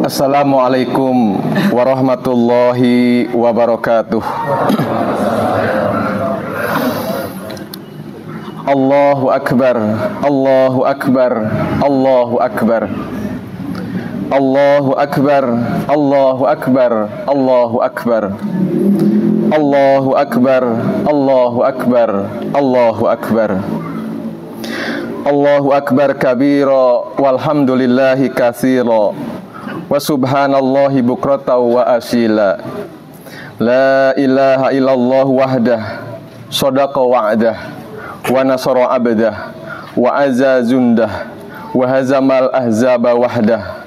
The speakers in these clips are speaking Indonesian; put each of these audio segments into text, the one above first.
Assalamualaikum warahmatullahi wabarakatuh. Allahu akbar, Allahu akbar, Allahu akbar. Allahu akbar, Allahu akbar, Allahu akbar. Allahu akbar, Allahu akbar, Allahu akbar. Allahu akbar kabira walhamdulillahi katsira wa subhanallahi bukrata wa asila. La ilaha illallah wahdah sadaqa wa'dah wa nasara abdah wa azza zundah wa hazamal ahzaba wahdah.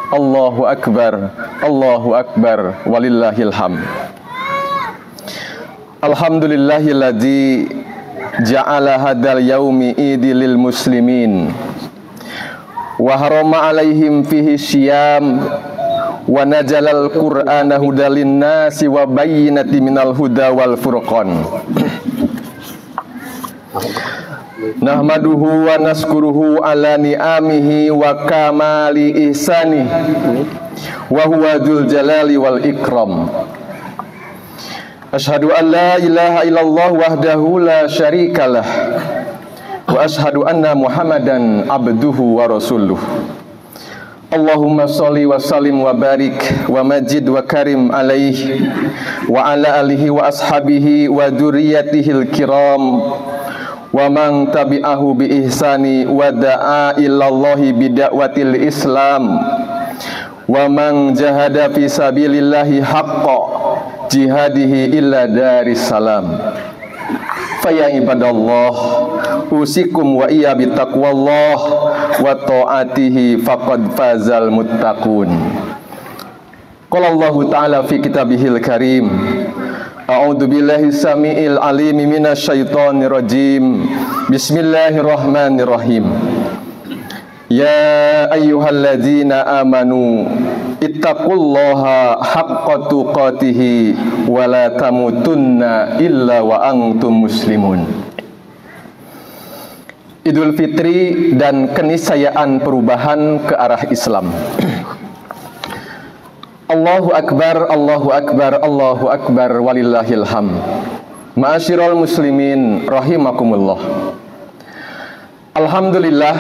Allahu akbar, Allahu akbar, walillahil hamd. Alhamdulillahilladzi ja'ala hadal yaumi idil muslimin wa harama alaihim fihi syiyam wa najalal qur'ana hudalin nasi wa bayyinati minal huda wal furqan. Nahmaduhu wa naskuruhu ala ni'amihi wa kamali ihsani wa huwa dzul jalali wal ikram. Asyhadu an la ilaha illallah wahdahu la syarikalah wa asyhadu anna Muhammadan abduhu wa rasuluh. Allahumma sholli wa sallim wa barik wa majid wa karim alaihi wa ala alihi wa ashabihi wa dzurriyyatihil kiram wa man tabi'ahu bi ihsani wa da'a ilallahi bida'watil islam wa man jahada fi sabilillahi haqqa jihadihi illa daris salam. Faya ibadallah usikum wa iya bitaqwallah wa ta'atihi faqad fazal muttaqun. Qala Allah ta'ala fi kitabihil karim, a'udzu billahi samiil alim minasyaitonir rajim. Bismillahirrahmanirrahim. Ya ayyuhalladzina amanu ittaqullaha haqqa tuqatih wa la tamutunna illa wa antum muslimun. Idul Fitri dan keniscayaan perubahan ke arah Islam. Allahu akbar, Allahu akbar, Allahu akbar, walillahil hamd. Ma'asyiral muslimin rahimakumullah. Alhamdulillah,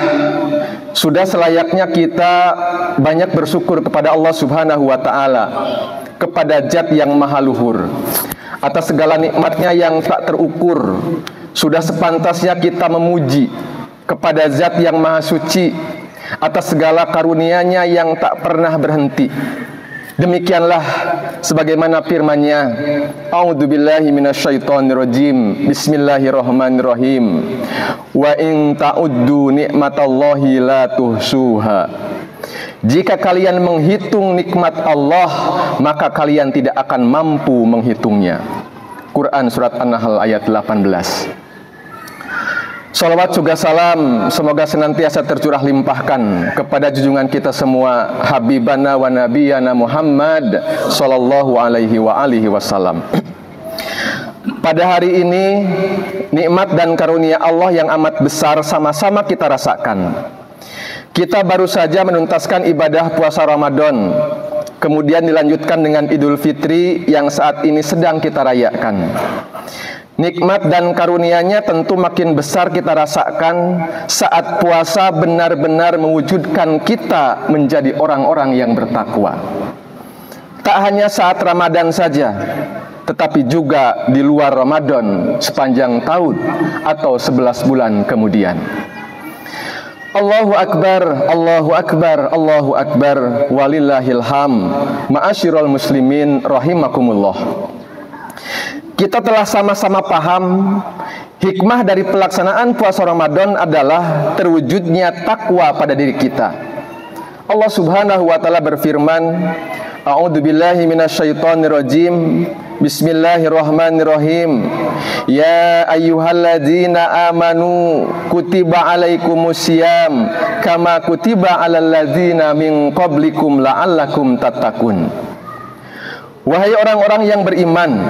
sudah selayaknya kita banyak bersyukur kepada Allah Subhanahu wa taala, kepada Zat yang maha luhur atas segala nikmatnya yang tak terukur. Sudah sepantasnya kita memuji kepada Zat yang maha suci atas segala karunia-Nya yang tak pernah berhenti. Demikianlah sebagaimana firman-Nya, a'udzubillahi minasyaitonirrajim, bismillahirrahmanirrahim, wa in ta'uddu nikmatallahi la tuhsuha. Jika kalian menghitung nikmat Allah, maka kalian tidak akan mampu menghitungnya. Quran surat An-Nahl ayat 18. Salawat juga salam semoga senantiasa tercurah limpahkan kepada junjungan kita semua, Habibana wa Nabiyana Muhammad sallallahu alaihi wa alihi wasallam. Pada hari ini, nikmat dan karunia Allah yang amat besar sama-sama kita rasakan. Kita baru saja menuntaskan ibadah puasa Ramadan, kemudian dilanjutkan dengan Idul Fitri yang saat ini sedang kita rayakan. Nikmat dan karunia-Nya tentu makin besar kita rasakan saat puasa benar-benar mewujudkan kita menjadi orang-orang yang bertakwa. Tak hanya saat Ramadan saja, tetapi juga di luar Ramadan sepanjang tahun atau 11 bulan kemudian. Allahu akbar, Allahu akbar, Allahu akbar, walillahil hamd. Ma'asyiral muslimin rahimakumullah. Kita telah sama-sama paham hikmah dari pelaksanaan puasa Ramadan adalah terwujudnya takwa pada diri kita. Allah Subhanahu wa taala berfirman, A'udzubillahi minasyaitonirrajim. Bismillahirrahmanirrahim. Ya ayyuhalladzina amanu kutiba alaikumusiyam kama kutiba alal ladzina min qablikum la'allakum tattaqun. Wahai orang-orang yang beriman,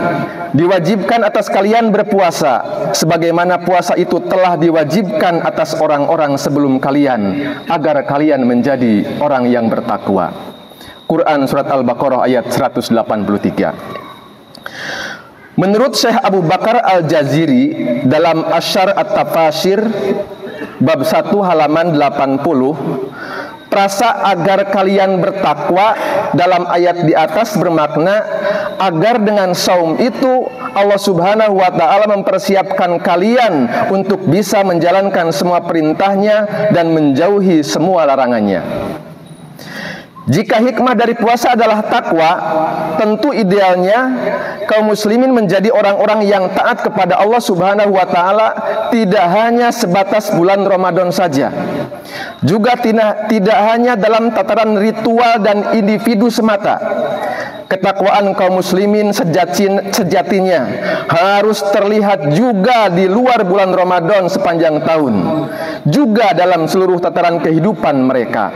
diwajibkan atas kalian berpuasa sebagaimana puasa itu telah diwajibkan atas orang-orang sebelum kalian agar kalian menjadi orang yang bertakwa. Quran surat Al-Baqarah ayat 183. Menurut Syekh Abu Bakar Al-Jaziri dalam Asyar At-Tafasir bab 1 halaman 80, frasa agar kalian bertakwa dalam ayat di atas bermakna agar dengan saum itu Allah Subhanahu wa taala mempersiapkan kalian untuk bisa menjalankan semua perintahnya dan menjauhi semua larangannya. Jika hikmah dari puasa adalah takwa, tentu idealnya kaum muslimin menjadi orang-orang yang taat kepada Allah Subhanahu wa taala tidak hanya sebatas bulan Ramadan saja. Juga tidak hanya dalam tataran ritual dan individu semata. Ketakwaan kaum muslimin sejatinya harus terlihat juga di luar bulan Ramadan sepanjang tahun, juga dalam seluruh tataran kehidupan mereka.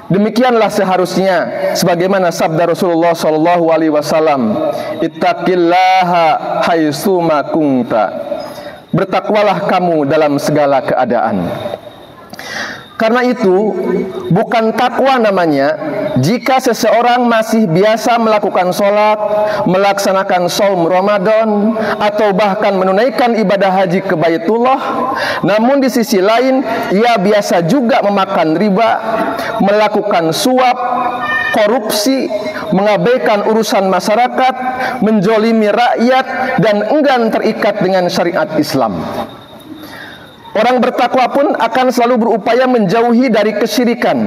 Demikianlah seharusnya sebagaimana sabda Rasulullah sallallahu alaihi wasallam, ittaqillaha haitsuma kunta. Bertakwalah kamu dalam segala keadaan. Karena itu bukan takwa namanya jika seseorang masih biasa melakukan sholat, melaksanakan saum Ramadan, atau bahkan menunaikan ibadah haji ke Baitullah, namun di sisi lain ia biasa juga memakan riba, melakukan suap, korupsi, mengabaikan urusan masyarakat, menjolimi rakyat, dan enggan terikat dengan syariat Islam. Orang bertakwa pun akan selalu berupaya menjauhi dari kesyirikan.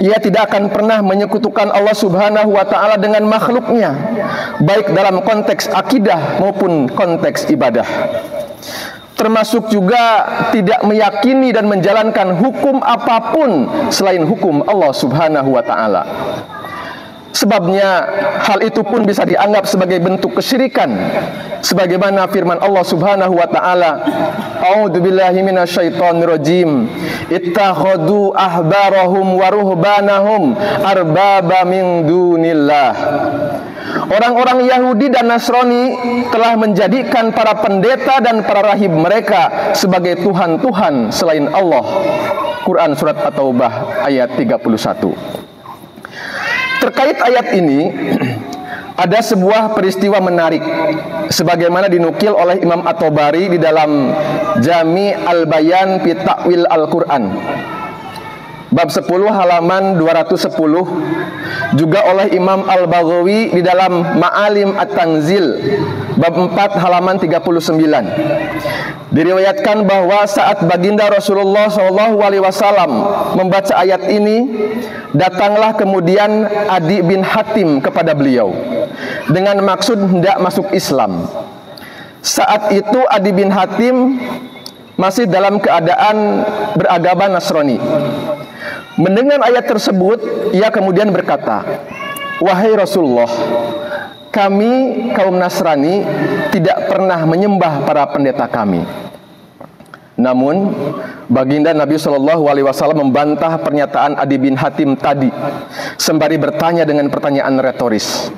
Ia tidak akan pernah menyekutukan Allah Subhanahu wa taala dengan makhluknya, baik dalam konteks akidah maupun konteks ibadah. Termasuk juga tidak meyakini dan menjalankan hukum apapun selain hukum Allah Subhanahu wa taala. Sebabnya hal itu pun bisa dianggap sebagai bentuk kesyirikan, sebagaimana firman Allah Subhanahu wa taala, A'udzubillahi minasyaitonirrajim. Ittakhadhu ahbarahum wa ruhbanahum arbaba min dunillah. Orang-orang Yahudi dan Nasrani telah menjadikan para pendeta dan para rahib mereka sebagai tuhan-tuhan selain Allah. Quran surat At-Taubah ayat 31. Terkait ayat ini, ada sebuah peristiwa menarik sebagaimana dinukil oleh Imam At-Tabari di dalam Jami Al-Bayan fi Ta'wil Al-Quran bab 10 halaman 210, juga oleh Imam Al-Baghawi di dalam Ma'alim At-Tanzil bab 4 halaman 39. Diriwayatkan bahwa saat baginda Rasulullah SAW membaca ayat ini, datanglah kemudian Adi bin Hatim kepada beliau dengan maksud hendak masuk Islam. Saat itu Adi bin Hatim masih dalam keadaan beragama Nasrani. Mendengar ayat tersebut, ia kemudian berkata, "Wahai Rasulullah, kami kaum Nasrani tidak pernah menyembah para pendeta kami." Namun baginda Nabi SAW membantah pernyataan Adi bin Hatim tadi, sembari bertanya dengan pertanyaan retoris,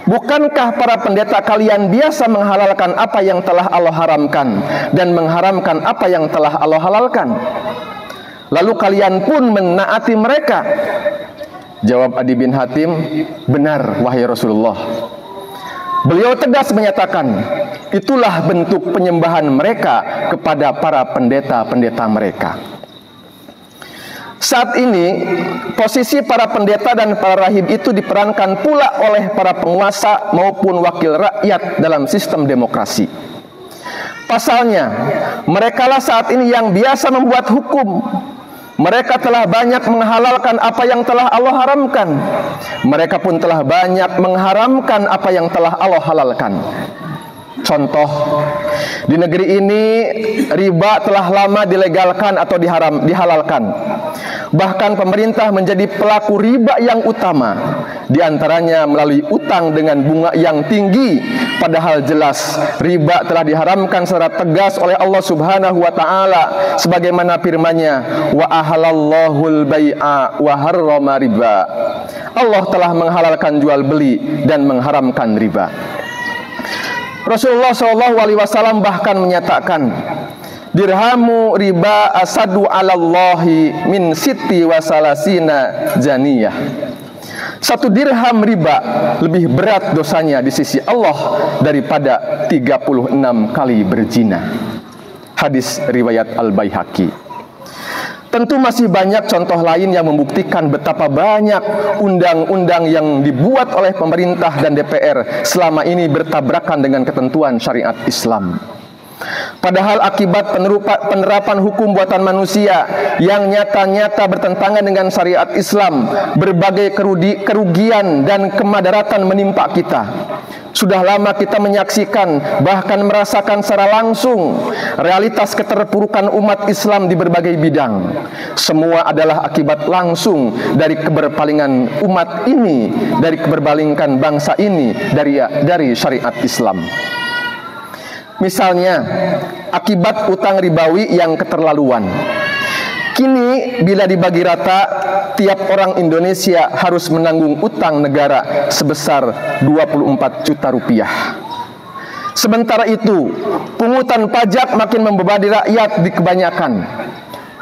"Bukankah para pendeta kalian biasa menghalalkan apa yang telah Allah haramkan dan mengharamkan apa yang telah Allah halalkan? Lalu kalian pun menaati mereka?" Jawab Adi bin Hatim, "Benar, wahai Rasulullah." Beliau tegas menyatakan, itulah bentuk penyembahan mereka kepada para pendeta-pendeta mereka. Saat ini, posisi para pendeta dan para rahib itu diperankan pula oleh para penguasa maupun wakil rakyat dalam sistem demokrasi. Pasalnya, merekalah saat ini yang biasa membuat hukum. Mereka telah banyak menghalalkan apa yang telah Allah haramkan. Mereka pun telah banyak mengharamkan apa yang telah Allah halalkan. Contoh, di negeri ini riba telah lama dilegalkan atau dihalalkan. Bahkan pemerintah menjadi pelaku riba yang utama, di antaranya melalui utang dengan bunga yang tinggi. Padahal jelas riba telah diharamkan secara tegas oleh Allah Subhanahu wa taala sebagaimana firman-Nya, wa ahalallahul bai'a wa harrama riba. Allah telah menghalalkan jual beli dan mengharamkan riba. Rasulullah SAW bahkan menyatakan, dirhamu riba asadu alallahi min siti wasalasina janiyah. Satu dirham riba lebih berat dosanya di sisi Allah daripada 36 kali berzina. Hadis riwayat Al-Baihaqi. Tentu masih banyak contoh lain yang membuktikan betapa banyak undang-undang yang dibuat oleh pemerintah dan DPR selama ini bertabrakan dengan ketentuan syariat Islam. Padahal akibat penerapan hukum buatan manusia yang nyata-nyata bertentangan dengan syariat Islam, berbagai kerugian dan kemadaratan menimpa kita. Sudah lama kita menyaksikan, bahkan merasakan secara langsung realitas keterpurukan umat Islam di berbagai bidang. Semua adalah akibat langsung dari keberpalingan umat ini, dari keberpalingan bangsa ini dari syariat Islam. Misalnya, akibat utang ribawi yang keterlaluan. Kini bila dibagi rata, tiap orang Indonesia harus menanggung utang negara sebesar 24 juta rupiah. Sementara itu, pungutan pajak makin membebani rakyat di kebanyakan.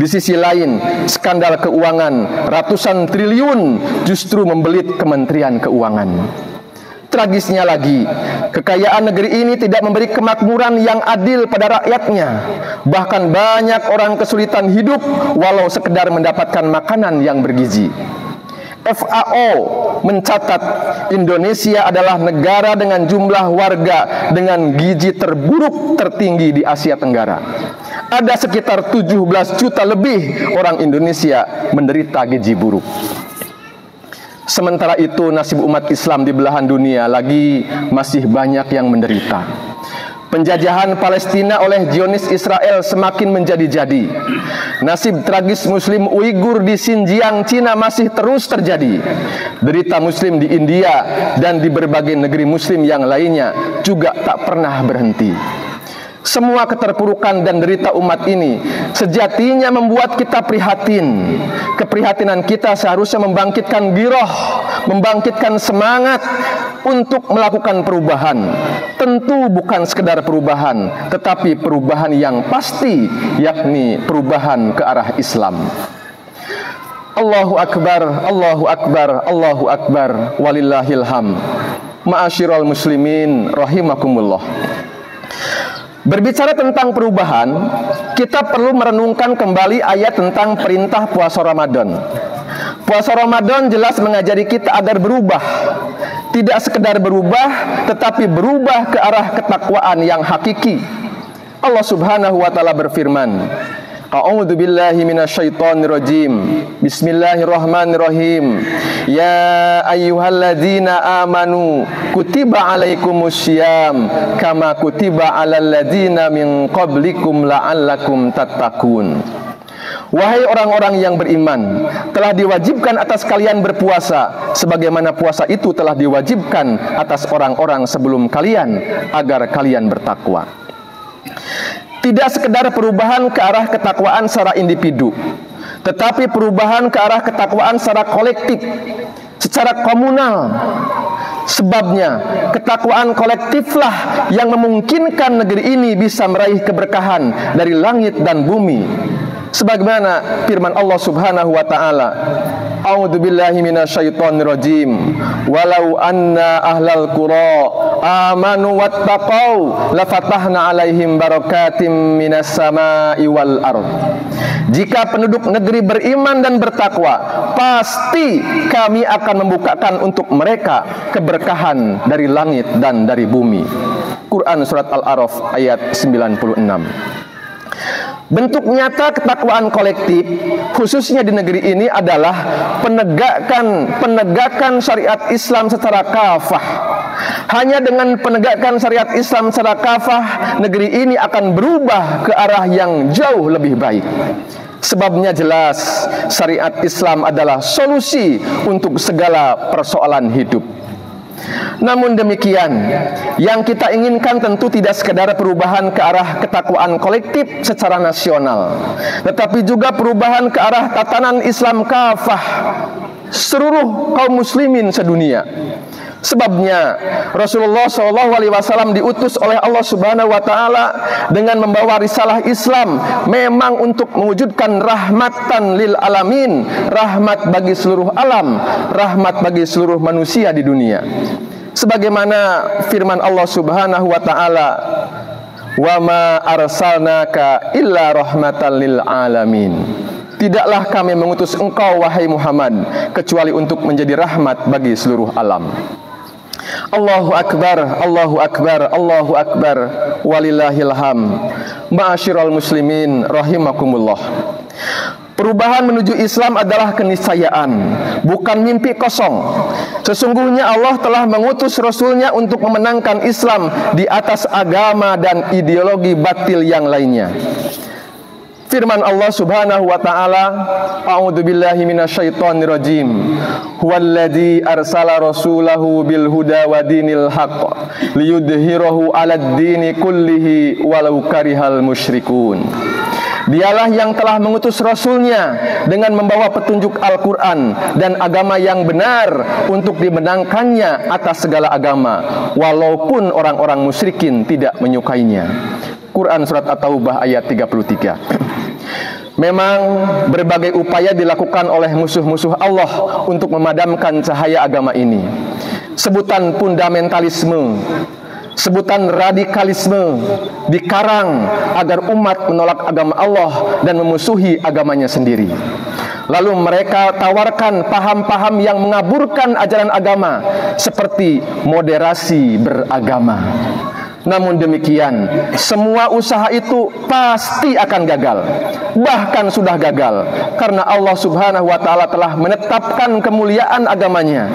Di sisi lain, skandal keuangan ratusan triliun justru membelit Kementerian Keuangan. Tragisnya lagi, kekayaan negeri ini tidak memberi kemakmuran yang adil pada rakyatnya. Bahkan banyak orang kesulitan hidup walau sekedar mendapatkan makanan yang bergizi. FAO mencatat Indonesia adalah negara dengan jumlah warga dengan gizi terburuk tertinggi di Asia Tenggara. Ada sekitar 17 juta lebih orang Indonesia menderita gizi buruk. Sementara itu nasib umat Islam di belahan dunia lagi masih banyak yang menderita. Penjajahan Palestina oleh Zionis Israel semakin menjadi-jadi. Nasib tragis Muslim Uighur di Xinjiang, Cina masih terus terjadi. Derita Muslim di India dan di berbagai negeri Muslim yang lainnya juga tak pernah berhenti. Semua keterpurukan dan derita umat ini sejatinya membuat kita prihatin. Keprihatinan kita seharusnya membangkitkan giroh, membangkitkan semangat untuk melakukan perubahan. Tentu bukan sekedar perubahan, tetapi perubahan yang pasti, yakni perubahan ke arah Islam. Allahu Akbar, Allahu Akbar, Allahu Akbar, walillahilham. Ma'asyiral muslimin rahimakumullah. Berbicara tentang perubahan, kita perlu merenungkan kembali ayat tentang perintah puasa Ramadan. Puasa Ramadan jelas mengajari kita agar berubah. Tidak sekedar berubah, tetapi berubah ke arah ketakwaan yang hakiki. Allah Subhanahu wa taala berfirman, A'udzu billahi minasyaitonir rajim. Bismillahirrahmanirrahim. Ya ayyuhalladzina amanu kutiba alaikumussyam kama kutiba alal ladzina min qablikum la'allakum tattaqun. Wahai orang-orang yang beriman, telah diwajibkan atas kalian berpuasa sebagaimana puasa itu telah diwajibkan atas orang-orang sebelum kalian agar kalian bertakwa. Tidak sekedar perubahan ke arah ketakwaan secara individu, tetapi perubahan ke arah ketakwaan secara kolektif, secara komunal. Sebabnya, ketakwaan kolektiflah yang memungkinkan negeri ini bisa meraih keberkahan dari langit dan bumi. Sebagaimana firman Allah Subhanahu wa taala, A'udzu billahi minasyaitonir rajim. Walau anna ahlal qura amanu wattaqau lafatahna 'alaihim barakatim minas sama'i wal ardh. Jika penduduk negeri beriman dan bertakwa, pasti kami akan membukakan untuk mereka keberkahan dari langit dan dari bumi. Quran surat Al-A'raf ayat 96. Bentuk nyata ketakwaan kolektif khususnya di negeri ini adalah penegakan syariat Islam secara kafah. Hanya dengan penegakan syariat Islam secara kafah, negeri ini akan berubah ke arah yang jauh lebih baik. Sebabnya jelas, syariat Islam adalah solusi untuk segala persoalan hidup. Namun demikian, yang kita inginkan tentu tidak sekedar perubahan ke arah ketakwaan kolektif secara nasional, tetapi juga perubahan ke arah tatanan Islam kafah seluruh kaum muslimin sedunia. Sebabnya Rasulullah SAW diutus oleh Allah Subhanahu wa Ta'ala dengan membawa risalah Islam memang untuk mewujudkan rahmatan lil alamin, rahmat bagi seluruh alam, rahmat bagi seluruh manusia di dunia. Sebagaimana firman Allah Subhanahu wa Ta'ala, "Wa ma arsalnaka illa rahmatan lil alamin." Tidaklah kami mengutus engkau wahai Muhammad kecuali untuk menjadi rahmat bagi seluruh alam. Allahu Akbar, Allahu Akbar, Allahu Akbar, walillahil hamd. Ma'asyiral muslimin rahimakumullah. Perubahan menuju Islam adalah keniscayaan, bukan mimpi kosong. Sesungguhnya Allah telah mengutus Rasul-Nya untuk memenangkan Islam di atas agama dan ideologi batil yang lainnya. Firman Allah Subhanahu wa Ta'ala, A'udzubillahi minasyaitonir rajim. Huwallazi arsala rasulahu bil huda wa dinil haqq liyudhhirahu 'alad dini kullihi walau karihal musyrikun. Dialah yang telah mengutus Rasul-Nya dengan membawa petunjuk Al-Quran dan agama yang benar untuk dimenangkannya atas segala agama, walaupun orang-orang musyrikin tidak menyukainya. Quran Surat At-Taubah ayat 33. Memang berbagai upaya dilakukan oleh musuh-musuh Allah untuk memadamkan cahaya agama ini. Sebutan fundamentalisme, sebutan radikalisme dikarang agar umat menolak agama Allah dan memusuhi agamanya sendiri. Lalu mereka tawarkan paham-paham yang mengaburkan ajaran agama seperti moderasi beragama. Namun demikian, semua usaha itu pasti akan gagal. Bahkan sudah gagal, karena Allah Subhanahu wa Ta'ala telah menetapkan kemuliaan agamanya.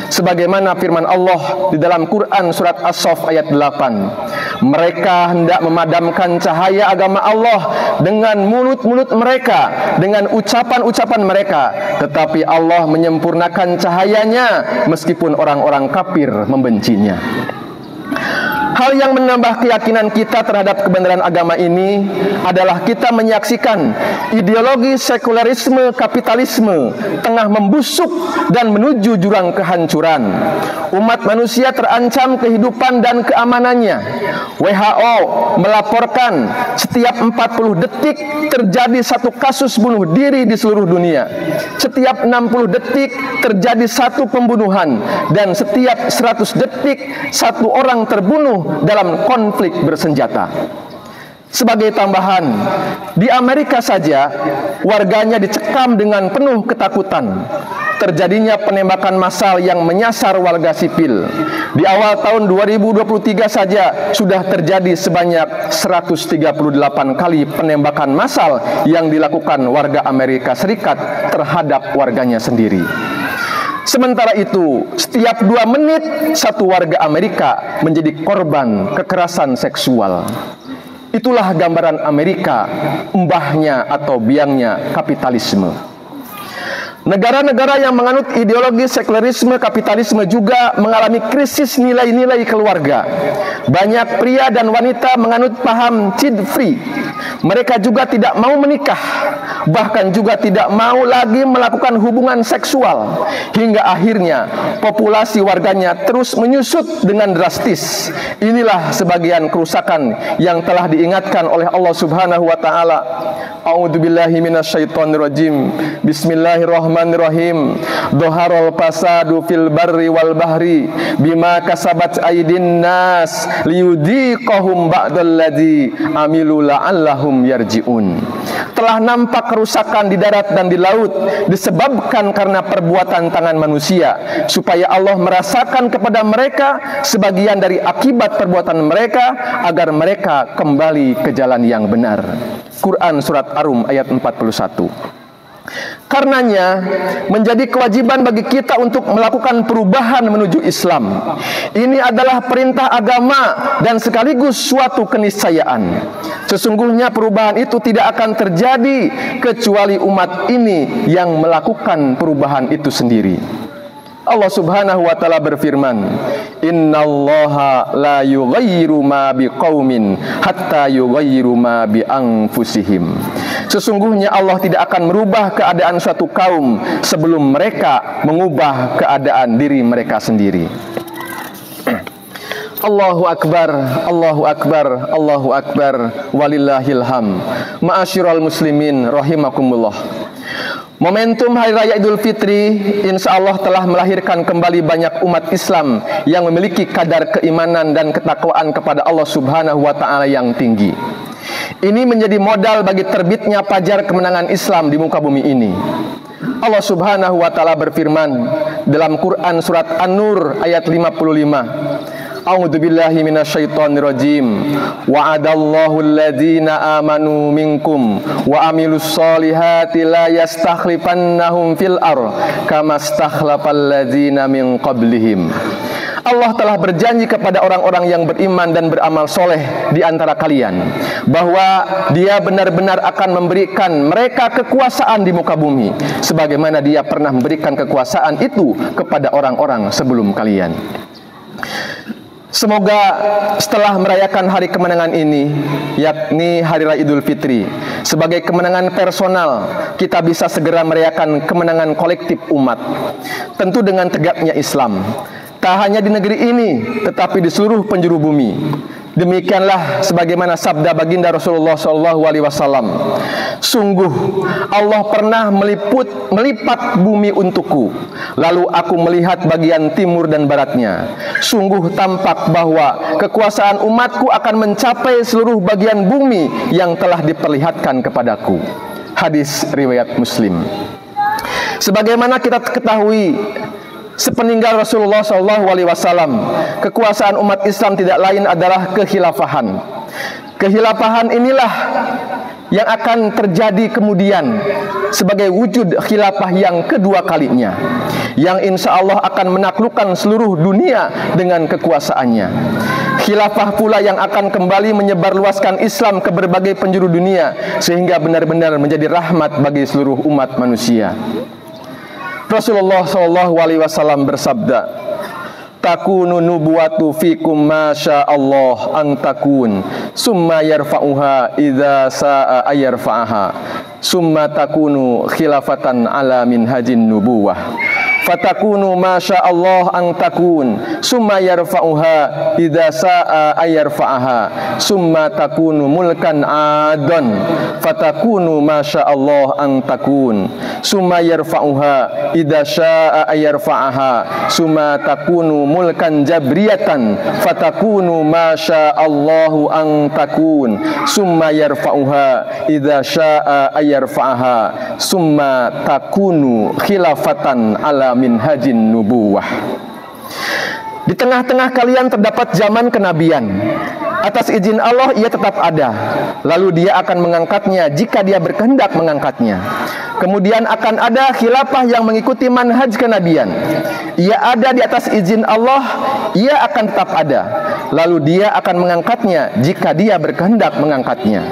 Sebagaimana firman Allah di dalam Quran Surat As-Saff ayat 8. Mereka hendak memadamkan cahaya agama Allah dengan mulut-mulut mereka, dengan ucapan-ucapan mereka, tetapi Allah menyempurnakan cahayanya meskipun orang-orang kafir membencinya. Hal yang menambah keyakinan kita terhadap kebenaran agama ini adalah kita menyaksikan ideologi sekularisme kapitalisme tengah membusuk dan menuju jurang kehancuran. Umat manusia terancam kehidupan dan keamanannya. WHO melaporkan setiap 40 detik terjadi satu kasus bunuh diri di seluruh dunia. Setiap 60 detik terjadi satu pembunuhan, dan setiap 100 detik satu orang terbunuh dalam konflik bersenjata. Sebagai tambahan, di Amerika saja warganya dicekam dengan penuh ketakutan. Terjadinya penembakan massal yang menyasar warga sipil. Di awal tahun 2023 saja sudah terjadi sebanyak 138 kali penembakan massal yang dilakukan warga Amerika Serikat terhadap warganya sendiri. Sementara itu, setiap 2 menit satu warga Amerika menjadi korban kekerasan seksual. Itulah gambaran Amerika, mbahnya atau biangnya kapitalisme. Negara-negara yang menganut ideologi sekularisme kapitalisme juga mengalami krisis nilai-nilai keluarga. Banyak pria dan wanita menganut paham child free. Mereka juga tidak mau menikah, bahkan juga tidak mau lagi melakukan hubungan seksual, hingga akhirnya populasi warganya terus menyusut dengan drastis. Inilah sebagian kerusakan yang telah diingatkan oleh Allah Subhanahu wa Ta'ala. A'udzubillahi minasyaitonirrajim. Bismillahirrahmanirrahim. Bismillahirrahmanirrahim. Dhaharul fasadu fil barri wal bahri bima kasabat aydin nas liyudhiqahum ba'dalladzi amilu la'allahum yarji'un. Telah nampak kerusakan di darat dan di laut disebabkan karena perbuatan tangan manusia, supaya Allah merasakan kepada mereka sebagian dari akibat perbuatan mereka, agar mereka kembali ke jalan yang benar. Quran Surat Ar-Rum ayat 41. Karenanya menjadi kewajiban bagi kita untuk melakukan perubahan menuju Islam. Ini adalah perintah agama dan sekaligus suatu keniscayaan. Sesungguhnya perubahan itu tidak akan terjadi kecuali umat ini yang melakukan perubahan itu sendiri. Allah Subhanahu wa taala berfirman, "Innallaha la yughayyiru ma biqaumin hatta yughayyiru ma bi anfusihim." Sesungguhnya Allah tidak akan merubah keadaan suatu kaum sebelum mereka mengubah keadaan diri mereka sendiri. Allahu Akbar, Allahu Akbar, Allahu Akbar, walillahil ham. Ma'asyiral muslimin rahimakumullah. Momentum Hari Raya Idul Fitri insya Allah telah melahirkan kembali banyak umat Islam yang memiliki kadar keimanan dan ketakwaan kepada Allah Subhanahu wa taala yang tinggi. Ini menjadi modal bagi terbitnya fajar kemenangan Islam di muka bumi ini. Allah Subhanahu wa taala berfirman dalam Quran Surat An-Nur ayat 55. A'udzubillahi minasyaitonirrajim. Wa'adallahu alladhina amanu minkum wa amilus solihati la yastakhlifannahum fil ar kama stakhlafal ladzina min qablihim. Allah telah berjanji kepada orang-orang yang beriman dan beramal soleh di antara kalian bahwa Dia benar-benar akan memberikan mereka kekuasaan di muka bumi sebagaimana Dia pernah memberikan kekuasaan itu kepada orang-orang sebelum kalian. Semoga setelah merayakan hari kemenangan ini, yakni Hari Raya Idul Fitri, sebagai kemenangan personal, kita bisa segera merayakan kemenangan kolektif umat, tentu dengan tegaknya Islam. Tak hanya di negeri ini, tetapi di seluruh penjuru bumi. Demikianlah sebagaimana sabda baginda Rasulullah SAW. Sungguh Allah pernah melipat bumi untukku, lalu aku melihat bagian timur dan baratnya. Sungguh tampak bahwa kekuasaan umatku akan mencapai seluruh bagian bumi yang telah diperlihatkan kepadaku. Hadis riwayat Muslim. Sebagaimana kita ketahui, sepeninggal Rasulullah SAW, kekuasaan umat Islam tidak lain adalah kekhilafahan. Kekhilafahan inilah yang akan terjadi kemudian sebagai wujud khilafah yang kedua kalinya, yang insya Allah akan menaklukkan seluruh dunia dengan kekuasaannya. Khilafah pula yang akan kembali menyebarluaskan Islam ke berbagai penjuru dunia, sehingga benar-benar menjadi rahmat bagi seluruh umat manusia. Rasulullah SAW bersabda, "Takunu nubuwatu fikum masya Allah an takun, summa yarfa'uha idza sa'a ayarfa'aha, summa takunu khilafatan ala minhajin nubuwah. Fatakunu masya Allah an takun, summa yarfa'uha idza sa'a ayarfa'aha, summa takunu mulkan adon. Fatakunu masya Allah an takun, summa yarfa'uha idza sa'a ayarfa'aha, summa takunu mulkan jabriyatan. Fatakunu masya Allahu an takun, summa yarfa'uha idza sa'a ayarfa'aha, summa takunu khilafatan ala minhajin nubuwah." Di tengah-tengah kalian terdapat zaman kenabian. Atas izin Allah ia tetap ada. Lalu Dia akan mengangkatnya jika Dia berkehendak mengangkatnya. Kemudian akan ada khilafah yang mengikuti manhaj kenabian. Ia ada di atas izin Allah, ia akan tetap ada. Lalu Dia akan mengangkatnya jika Dia berkehendak mengangkatnya.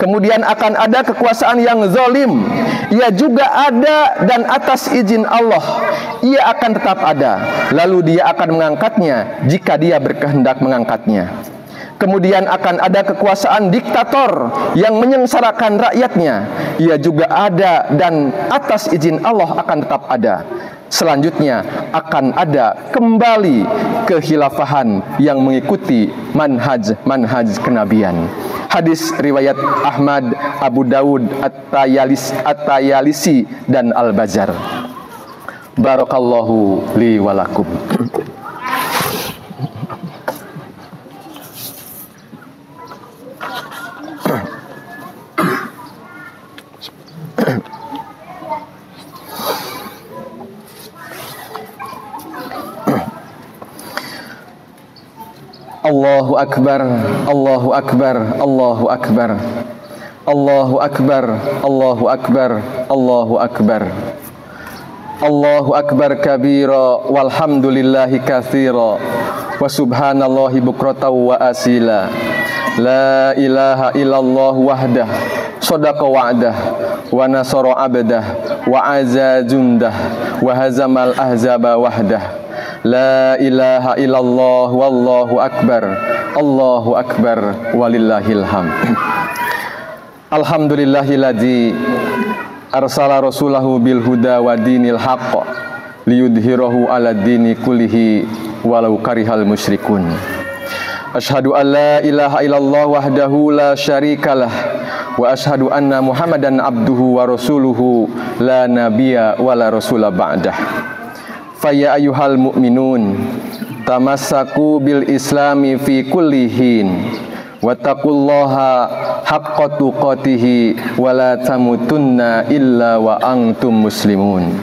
Kemudian akan ada kekuasaan yang zalim. Ia juga ada dan atas izin Allah ia akan tetap ada. Lalu Dia akan mengangkatnya jika Dia berkehendak mengangkatnya. Kemudian akan ada kekuasaan diktator yang menyengsarakan rakyatnya. Ia juga ada dan atas izin Allah akan tetap ada. Selanjutnya akan ada kembali kehilafahan yang mengikuti manhaj kenabian. Hadis riwayat Ahmad, Abu Dawud, At-Tayalisi dan Al-Bazar. Barakallahu li walakum. Allahu Akbar, Allahu Akbar, Allahu Akbar, Allahu Akbar, Allahu Akbar, Allahu Akbar, Allahu Akbar kabira, walhamdulillahi katsira, wa subhanallahi bukratan wa asila. La ilaha illallah wahdah, sadaqa wa'dah, wa nasara abdah, wa azza jundah, wa hazamal ahzaba wahdah. La ilaha illallah wallahu akbar, Allahu akbar, walillahil hamd. Alhamdulillahilladzi arsala rasulahu bil huda wa dinil haqq liyudhhirahu ala dini kullihi walau karihal musyrikun. Asyhadu an la ilaha illallah wahdahu la syarikalah wa asyhadu anna Muhammadan abduhu wa rasuluhu la nabiyya wa la rasula ba'dah. Faya ayyuhal mu'minun tamassaku bil islami fi kulli hin wattaqullaha haqqa tuqatih wa la tamutunna illa wa antum muslimun.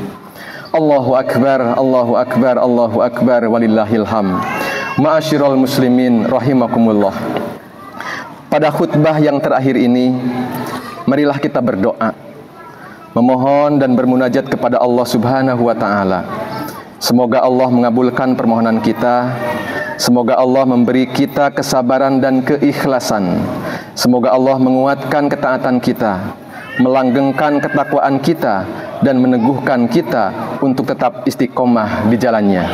Allahu akbar, Allahu akbar, Allahu akbar, walillahil hamd. Ma'asyiral muslimin rahimakumullah. Pada khutbah yang terakhir ini, marilah kita berdoa, memohon dan bermunajat kepada Allah Subhanahu wa taala. Semoga Allah mengabulkan permohonan kita. Semoga Allah memberi kita kesabaran dan keikhlasan. Semoga Allah menguatkan ketaatan kita, melanggengkan ketakwaan kita, dan meneguhkan kita untuk tetap istiqomah di jalannya.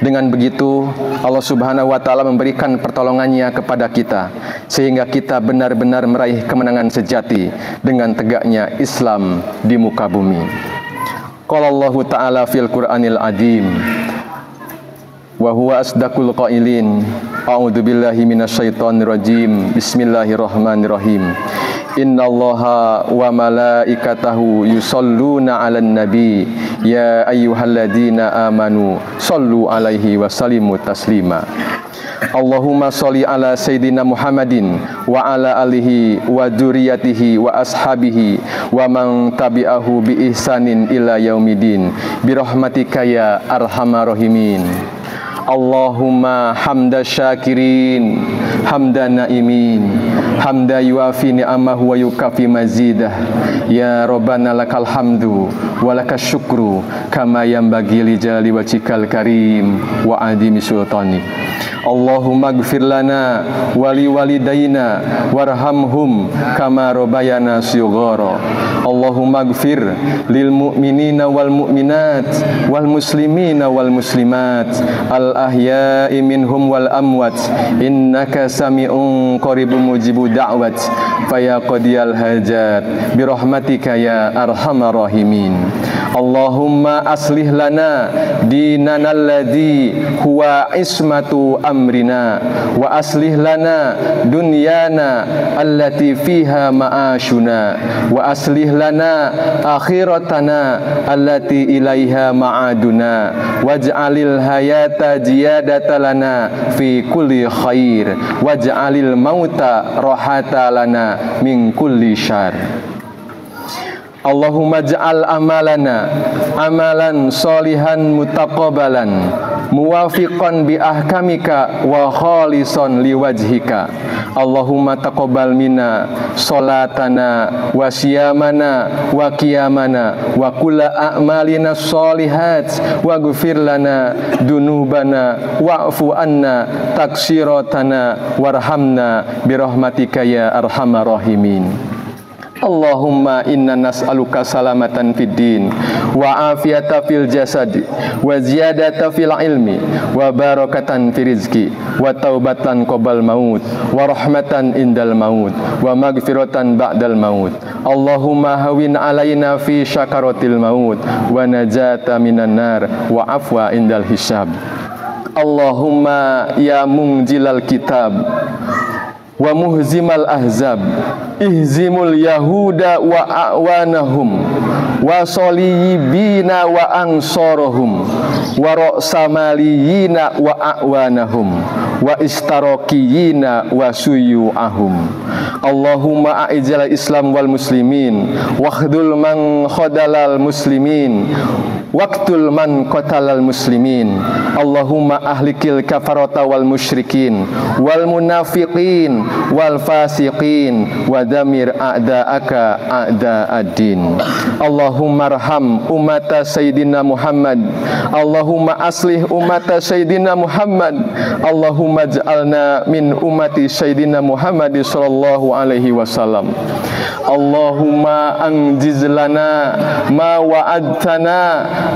Dengan begitu, Allah Subhanahu wa taala memberikan pertolongannya kepada kita, sehingga kita benar-benar meraih kemenangan sejati dengan tegaknya Islam di muka bumi. Qala Allah Ta'ala fil Qur'anil Azim wa huwa asdaqul qailin. A'udzu billahi minasyaitonir rajim. Bismillahirrahmanirrahim. Innallaha wa malaikatahu yusholluna 'alan nabi ya ayyuhalladzina amanu shollu 'alaihi wa sallimu taslima. Allahumma sholli ala sayyidina Muhammadin wa ala alihi wa dzurriyyatihi wa ashabihi wa man tabi'ahu bi ihsanin ila yaumidin bi rahmatika ya arhamar rahimin. Allahumma hamda syakirin, hamda naimin, hamda yuafi ni'amahu wa yukafi mazidah. Ya Rabbana lakal hamdu wa lakas syukru kama yanbaghi li jalali wajhikal karim wa azimi sultanik. Allahumma gfir lana wali walidayna warhamhum kama rabbayana shighara. Allahumma gfir lil mu'minina wal mu'minat wal muslimina wal muslimat al ahya'i minhum wal amwat innaka sami'un qaribun mujibu da'wat faya qadiyal hajat bi rahmatika ya arhamar rahimin. Allahumma aslih lana dinana alladhi huwa ismatu amrina wa aslih lana dunyana allati fiha ma'ashuna wa aslih lana akhiratana allati ilaiha ma'aduna waj'alil hayata ziyadata lana fi kulli khair waj'alil mauta rahata lana min kulli syarr. Allahumma ja'al amalana amalan solihan mutaqabbalan muwafiqan bi ahkamika wa khalisan liwajhika. Allahumma taqabbal minna salatana wa siyamana wa qiyamana wa kulla a'malina sholihat wa ghfir lana dunubana wa'fu anna taksiratana warhamna birahmatika ya arhamar rahimin. Allahumma inna nas'aluka salamatan fid din wa afiyata fil jasad wa ziyadata fil ilmi wa barakatan fi rizqi wa taubatan qabal maut wa rahmatan indal maut wa maghfiratan ba'dal maut. Allahumma hawin alaina fi syakaratil maut wa najata minan nar wa afwa indal hisab. Allahumma ya munjilal kitab wa muhzimal ahzab ihzimul yahuda wa a'wanahum wa soliyibina wa ansorohum wa roksamaliyina wa a'wanahum wa istarokiyina wa suyu'ahum. Allahumma a'ijal islam wal muslimin wakhdul man khodalal muslimin waqtul man qatalal muslimin. Allahumma ahlikil kafarata wal musyrikin wal munafiqin wal fasiqin wa damir a'da'aka a'da'ad-din. Allahumma arham ummata sayyidina Muhammad. Allahumma aslih ummata sayyidina Muhammad. Allahumma ij'alna min ummati sayyidina Muhammad sallallahu alaihi wasallam. Allahumma anjiz lana ma wa'adtana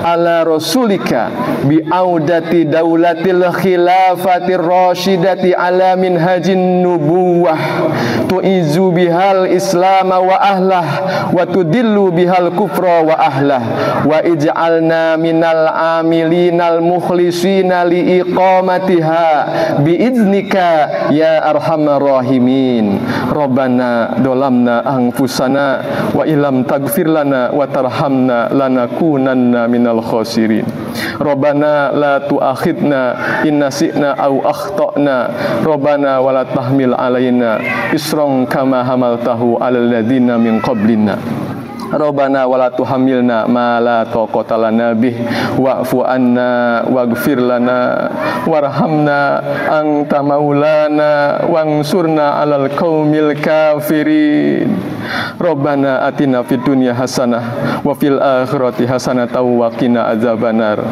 ala rasulika bi audati daulatil khilafatir rasyidati ala minhajin nubuwah tu'izu bihal islam wa ahlah wa tudillu bihal kufra wa ahlah wa ij'alna minal amilinal mukhlisina li iqamatiha bi iznika ya arhamar rahimin. Rabbana dolamna anfusana wa ilam tagfir lana wa tarhamna lanakunanna minal khosirin. Rabbana la tu'akhidna in nasi'na au akhtana. Rabbana wa la tahmil alaina isran kama hamaltahu alal ladzina min qablina. Rabbana wa la tuhammilna ma la taqata lana bih wa'fu anna waghfir lana warhamna anta maulana wansurna 'alal qaumil kafirin. Rabbana atina fid dunya hasanah wa fil akhirati hasanah wa qina adzabannar.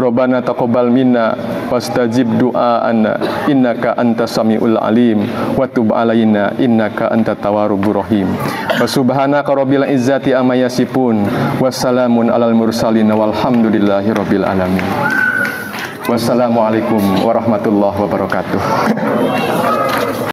Rabbana taqabbal minna wastajib du'aana innaka antas samiul alim wa tub alaina innaka antat tawwabur rahim. Wa subhanaka rabbil izzati amma yasifun wassalamun alal mursalin walhamdulillahi rabbil alamin. Wassalamualaikum warahmatullahi wabarakatuh.